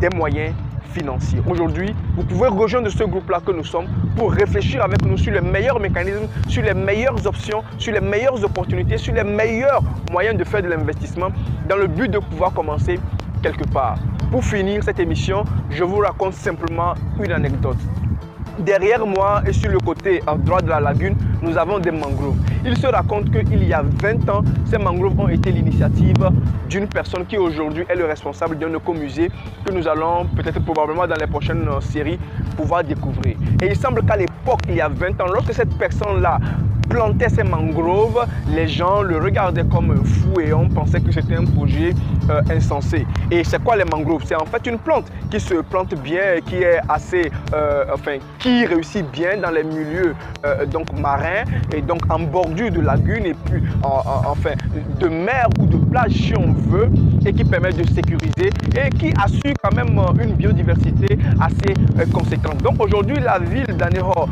des moyens financiers. Aujourd'hui, vous pouvez rejoindre ce groupe-là que nous sommes pour réfléchir avec nous sur les meilleurs mécanismes, sur les meilleures options, sur les meilleures opportunités, sur les meilleurs moyens de faire de l'investissement dans le but de pouvoir commencer quelque part. Pour finir cette émission, je vous raconte simplement une anecdote. Derrière moi et sur le côté à droite de la lagune, nous avons des mangroves. Il se raconte qu'il y a 20 ans, ces mangroves ont été l'initiative d'une personne qui aujourd'hui est le responsable d'un écomusée que nous allons peut-être probablement dans les prochaines séries pouvoir découvrir. Et il semble qu'à l'époque, il y a 20 ans, lorsque cette personne-là plantait ces mangroves, les gens le regardaient comme un fou et on pensait que c'était un projet insensé. Et c'est quoi les mangroves? C'est en fait une plante qui se plante bien, qui est assez, qui réussit bien dans les milieux donc marins et donc en bordure de lagunes et puis de mer ou de plage si on veut, et qui permet de sécuriser et qui assure quand même une biodiversité assez conséquente. Donc aujourd'hui, la ville d'Anéhor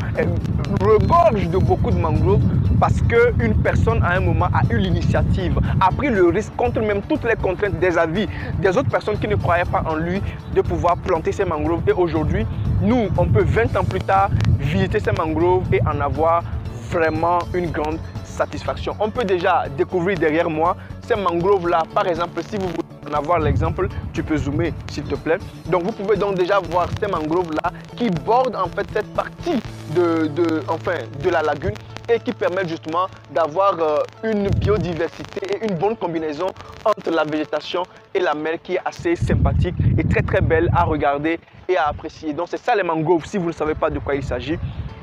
regorge de beaucoup de mangroves parce qu'une personne à un moment a eu l'initiative, a pris le risque contre même toutes les contraintes des avis des autres personnes qui ne croyaient pas en lui de pouvoir planter ces mangroves. Et aujourd'hui, nous, on peut 20 ans plus tard visiter ces mangroves et en avoir vraiment une grande satisfaction. On peut déjà découvrir derrière moi ces mangroves-là. Par exemple, si vous voulez en avoir l'exemple, tu peux zoomer s'il te plaît. Donc vous pouvez donc déjà voir ces mangroves-là qui bordent en fait cette partie de la lagune et qui permettent justement d'avoir une biodiversité et une bonne combinaison entre la végétation et la mer qui est assez sympathique et très très belle à regarder et à apprécier. Donc c'est ça les mangroves si vous ne savez pas de quoi il s'agit.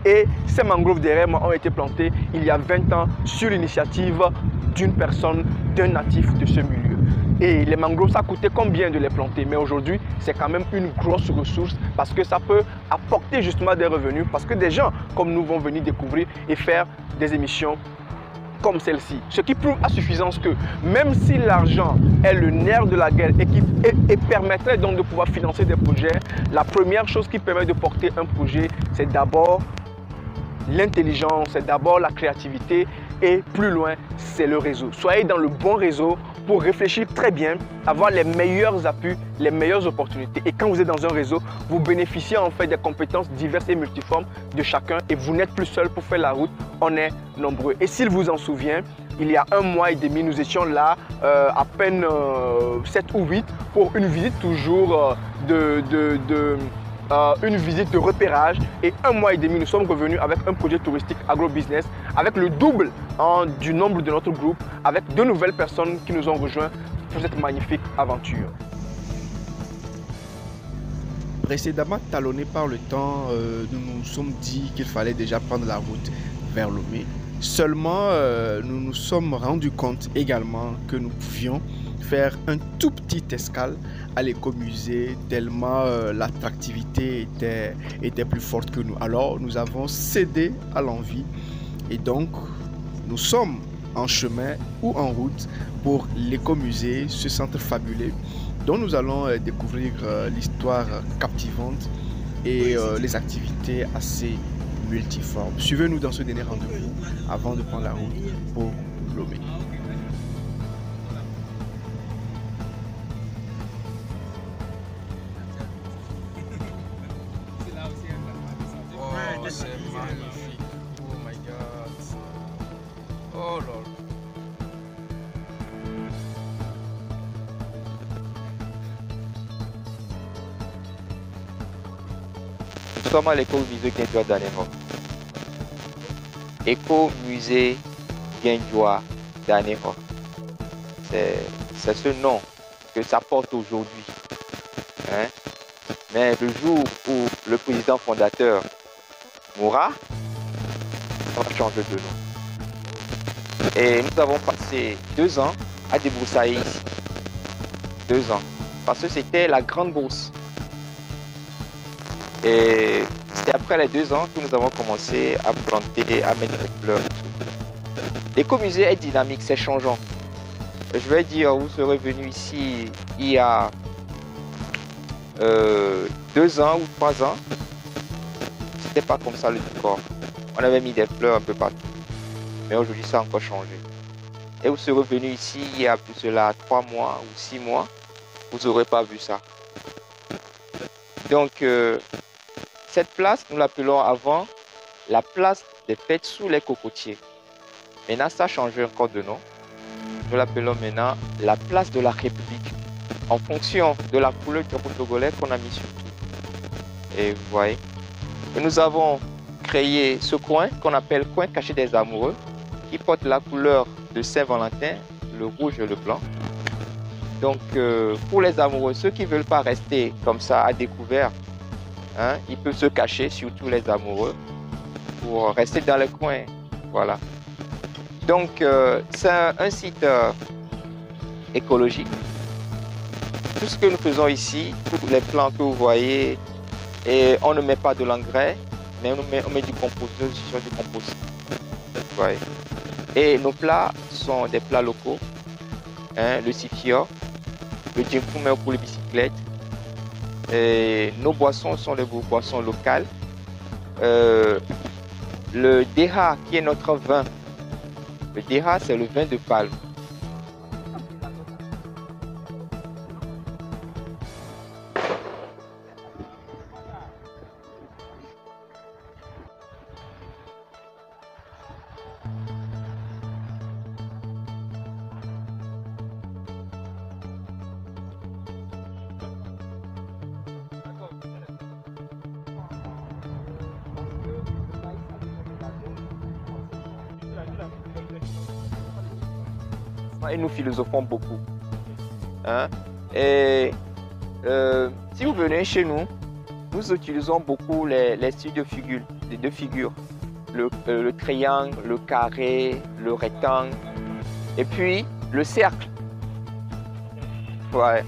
Et ces mangroves derrière moi ont été plantées il y a 20 ans sur l'initiative d'une personne, d'un natif de ce milieu. Et les mangroves, ça coûtait combien de les planter? Mais aujourd'hui, c'est quand même une grosse ressource parce que ça peut apporter justement des revenus parce que des gens comme nous vont venir découvrir et faire des émissions comme celle-ci. Ce qui prouve à suffisance que même si l'argent est le nerf de la guerre et permettrait donc de pouvoir financer des projets, la première chose qui permet de porter un projet, c'est d'abord l'intelligence, c'est d'abord la créativité et plus loin, c'est le réseau. Soyez dans le bon réseau pour réfléchir très bien, avoir les meilleurs appuis, les meilleures opportunités. Et quand vous êtes dans un réseau, vous bénéficiez en fait des compétences diverses et multiformes de chacun et vous n'êtes plus seul pour faire la route, on est nombreux. Et s'il vous en souvient, il y a 1 mois et demi, nous étions là, à peine 7 ou 8, pour une visite toujours une visite de repérage, et 1 mois et demi, nous sommes revenus avec un projet touristique agro-business avec le double du nombre de notre groupe, avec 2 nouvelles personnes qui nous ont rejoints pour cette magnifique aventure. Précédemment talonné par le temps, nous nous sommes dit qu'il fallait déjà prendre la route vers Lomé. Seulement, nous nous sommes rendus compte également que nous pouvions faire un tout petit escale à l'écomusée tellement l'attractivité était plus forte que nous. Alors nous avons cédé à l'envie et donc nous sommes en chemin ou en route pour l'écomusée, ce centre fabuleux dont nous allons découvrir l'histoire captivante et les activités assez multiformes. Suivez-nous dans ce dernier rendez-vous avant de prendre la route pour Lomé. C'est magnifique. Oh my God. Oh Lord. Nous sommes à l'écomusée Guindois d'Anéhor. Écomusée Guindois d'Anéhor. C'est ce nom que ça porte aujourd'hui. Hein? Mais le jour où le président fondateur Moura, on va changer de nom. Et nous avons passé 2 ans à débroussailler ici. 2 ans. Parce que c'était la grande brousse. Et c'est après les 2 ans que nous avons commencé à planter, à mettre des fleurs. L'écomusée est dynamique, c'est changeant. Je vais dire, vous serez venu ici il y a 2 ans ou 3 ans. C'était pas comme ça le décor. On avait mis des fleurs un peu partout. Mais aujourd'hui, ça a encore changé. Et vous serez venu ici il y a plus cela 3 mois ou 6 mois. Vous n'aurez pas vu ça. Donc, cette place, nous l'appelons avant la place des fêtes sous les cocotiers. Maintenant, ça a changé encore de nom. Nous l'appelons maintenant la place de la République, en fonction de la couleur du drapeau togolais qu'on a mis sur tout. Et vous voyez. Et nous avons créé ce coin qu'on appelle coin caché des amoureux, qui porte la couleur de Saint-Valentin, le rouge et le blanc. Donc, pour les amoureux, ceux qui ne veulent pas rester comme ça à découvert, hein, ils peuvent se cacher, surtout les amoureux, pour rester dans le coin. Voilà. Donc, c'est un site écologique. Tout ce que nous faisons ici, tous les plants que vous voyez, et on ne met pas de l'engrais, mais on met du compost, du compost. Ouais. Et nos plats sont des plats locaux, hein, le sifior, le djemfumer pour les bicyclettes. Et nos boissons sont des boissons locales. Le Deha, qui est notre vin, le Deha, c'est le vin de palme. Et nous philosophons beaucoup. Hein? Et si vous venez chez nous, nous utilisons beaucoup les styles de figures, les 2 figures. Le triangle, le carré, le rectangle, et puis le cercle. Ouais,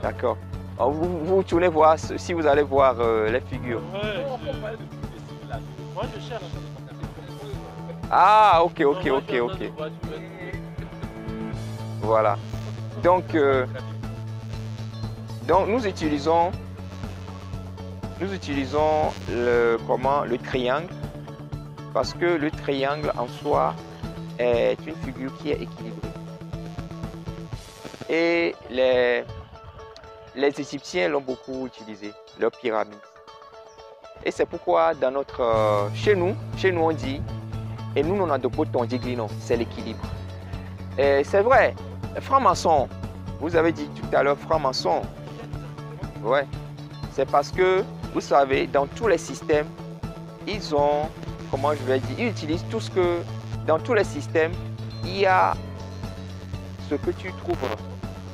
d'accord. Vous tournez voir, si vous allez voir les figures. Moi, je cherche. Ah, ok. Voilà. Donc nous utilisons le triangle, parce que le triangle en soi est une figure qui est équilibrée. Et les Égyptiens l'ont beaucoup utilisé, leur pyramide. Et c'est pourquoi chez nous on dit, et nous on a de potes, on dit glinon, c'est l'équilibre. Et c'est vrai, franc-maçon, vous avez dit tout à l'heure franc-maçon. Ouais, c'est parce que, vous savez, dans tous les systèmes, ils ont, comment je vais dire, ils utilisent tout ce que, dans tous les systèmes, il y a ce que tu trouves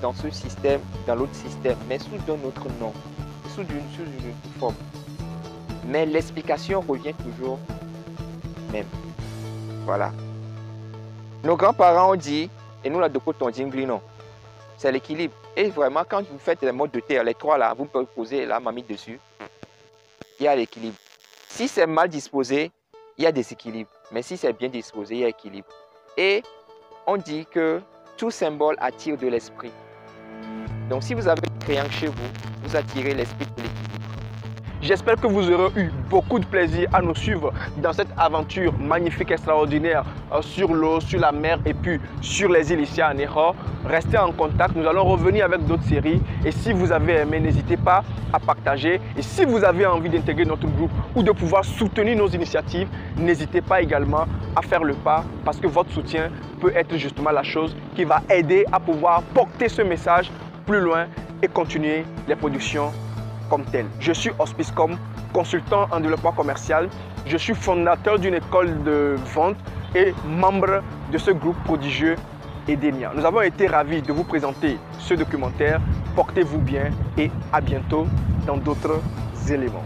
dans ce système, dans l'autre système, mais sous un autre nom, sous une forme. Mais l'explication revient toujours même. Voilà. Nos grands-parents ont dit, et nous là de côté on dit non, c'est l'équilibre. Et vraiment, quand vous faites les modes de terre, les 3 là, vous pouvez poser la mamie dessus, il y a l'équilibre. Si c'est mal disposé, il y a déséquilibre. Mais si c'est bien disposé, il y a équilibre. Et on dit que tout symbole attire de l'esprit. Donc si vous avez un triangle chez vous, vous attirez l'esprit de l'équilibre. J'espère que vous aurez eu beaucoup de plaisir à nous suivre dans cette aventure magnifique, extraordinaire sur l'eau, sur la mer et puis sur les îles ici à Anéhor. Restez en contact, nous allons revenir avec d'autres séries. Et si vous avez aimé, n'hésitez pas à partager. Et si vous avez envie d'intégrer notre groupe ou de pouvoir soutenir nos initiatives, n'hésitez pas également à faire le pas parce que votre soutien peut être justement la chose qui va aider à pouvoir porter ce message plus loin et continuer les productions comme tel. Je suis Hospicecom, consultant en développement commercial. Je suis fondateur d'une école de vente et membre de ce groupe prodigieux Edenia. Nous avons été ravis de vous présenter ce documentaire. Portez-vous bien et à bientôt dans d'autres éléments.